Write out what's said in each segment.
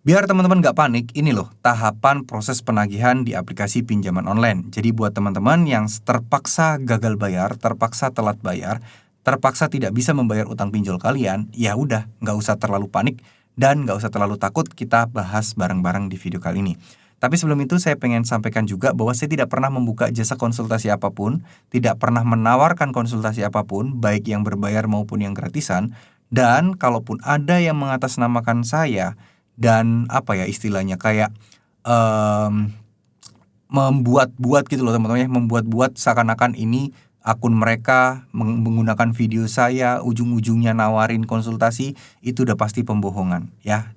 Biar teman-teman nggak panik, ini loh tahapan proses penagihan di aplikasi pinjaman online. Jadi buat teman-teman yang terpaksa gagal bayar, terpaksa telat bayar, terpaksa tidak bisa membayar utang pinjol kalian, ya udah nggak usah terlalu panik dan nggak usah terlalu takut. Kita bahas bareng-bareng di video kali ini. Tapi sebelum itu saya pengen sampaikan juga bahwa saya tidak pernah membuka jasa konsultasi apapun, tidak pernah menawarkan konsultasi apapun, baik yang berbayar maupun yang gratisan. Dan kalaupun ada yang mengatasnamakan saya dan apa ya istilahnya kayak em, membuat-buat gitu loh teman-teman ya, membuat-buat seakan-akan ini akun mereka menggunakan video saya, ujung-ujungnya nawarin konsultasi, itu udah pasti pembohongan ya.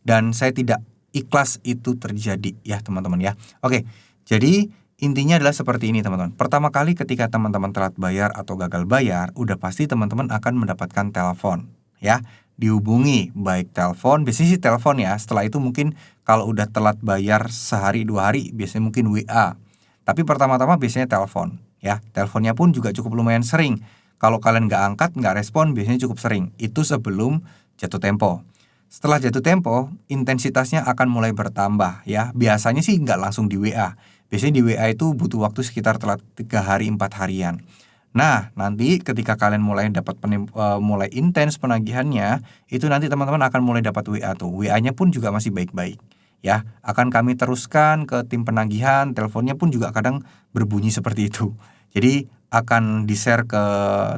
Dan saya tidak ikhlas itu terjadi ya teman-teman ya. Oke, jadi intinya adalah seperti ini teman-teman. Pertama kali ketika teman-teman telat bayar atau gagal bayar, udah pasti teman-teman akan mendapatkan telepon ya. Dihubungi baik telepon, biasanya sih telepon ya. Setelah itu mungkin kalau udah telat bayar sehari 2 hari, biasanya mungkin WA. Tapi pertama-tama biasanya telepon ya. Teleponnya pun juga cukup lumayan sering. Kalau kalian nggak angkat, nggak respon, biasanya cukup sering. Itu sebelum jatuh tempo. Setelah jatuh tempo, intensitasnya akan mulai bertambah ya. Biasanya sih nggak langsung di WA. Biasanya di WA itu butuh waktu sekitar telat 3 hari 4 harian. Nah, nanti ketika kalian mulai dapat mulai intens penagihannya, itu nanti teman-teman akan mulai dapat WA tuh. WA-nya pun juga masih baik-baik. Ya, akan kami teruskan ke tim penagihan, teleponnya pun juga kadang berbunyi seperti itu. Jadi akan di-share ke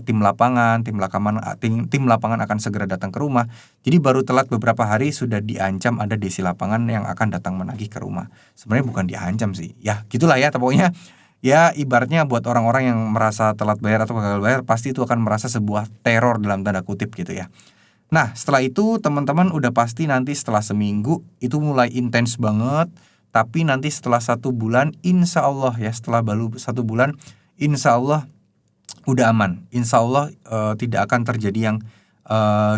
tim lapangan, tim lapangan akan segera datang ke rumah. Jadi baru telat beberapa hari sudah diancam ada desi lapangan yang akan datang menagih ke rumah. Sebenarnya bukan diancam sih. Ya, gitulah ya pokoknya. Ya ibaratnya buat orang-orang yang merasa telat bayar atau gagal bayar pasti itu akan merasa sebuah teror dalam tanda kutip gitu ya. Nah setelah itu teman-teman udah pasti nanti setelah seminggu itu mulai intens banget. Tapi nanti setelah 1 bulan insya Allah ya, setelah baru 1 bulan insya Allah udah aman. Insya Allah tidak akan terjadi yang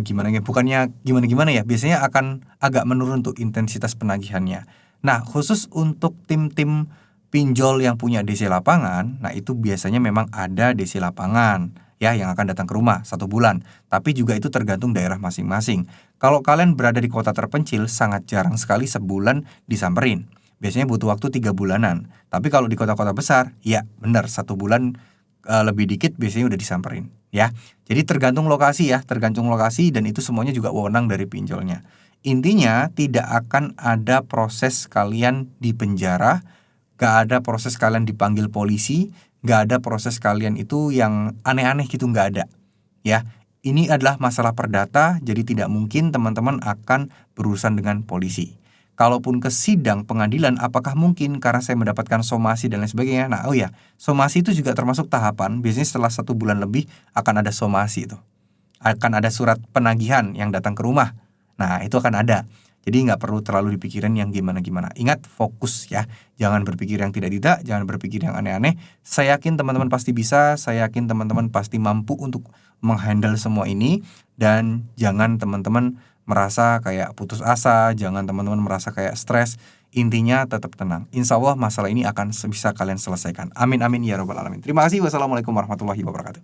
gimana ya, bukannya gimana-gimana ya, biasanya akan agak menurun tuh intensitas penagihannya. Nah khusus untuk tim-tim pinjol yang punya DC lapangan, nah itu biasanya memang ada DC lapangan ya yang akan datang ke rumah 1 bulan. Tapi juga itu tergantung daerah masing-masing. Kalau kalian berada di kota terpencil, sangat jarang sekali sebulan disamperin. Biasanya butuh waktu 3 bulanan. Tapi kalau di kota-kota besar, ya benar 1 bulan lebih dikit biasanya udah disamperin ya. Jadi tergantung lokasi ya, tergantung lokasi dan itu semuanya juga wewenang dari pinjolnya. Intinya tidak akan ada proses kalian di penjara. Gak ada proses kalian dipanggil polisi, gak ada proses kalian itu yang aneh-aneh gitu, gak ada. Ya, ini adalah masalah perdata, jadi tidak mungkin teman-teman akan berurusan dengan polisi. Kalaupun ke sidang pengadilan, apakah mungkin karena saya mendapatkan somasi dan lain sebagainya? Nah, somasi itu juga termasuk tahapan. Biasanya setelah 1 bulan lebih akan ada somasi itu. Akan ada surat penagihan yang datang ke rumah. Nah, itu akan ada. Jadi nggak perlu terlalu dipikirin yang gimana-gimana. Ingat, fokus ya. Jangan berpikir yang tidak-tidak, jangan berpikir yang aneh-aneh. Saya yakin teman-teman pasti bisa, saya yakin teman-teman pasti mampu untuk menghandle semua ini. Dan jangan teman-teman merasa kayak putus asa, jangan teman-teman merasa kayak stres. Intinya tetap tenang. Insya Allah masalah ini akan bisa kalian selesaikan. Amin amin ya robbal alamin. Terima kasih. Wassalamualaikum warahmatullahi wabarakatuh.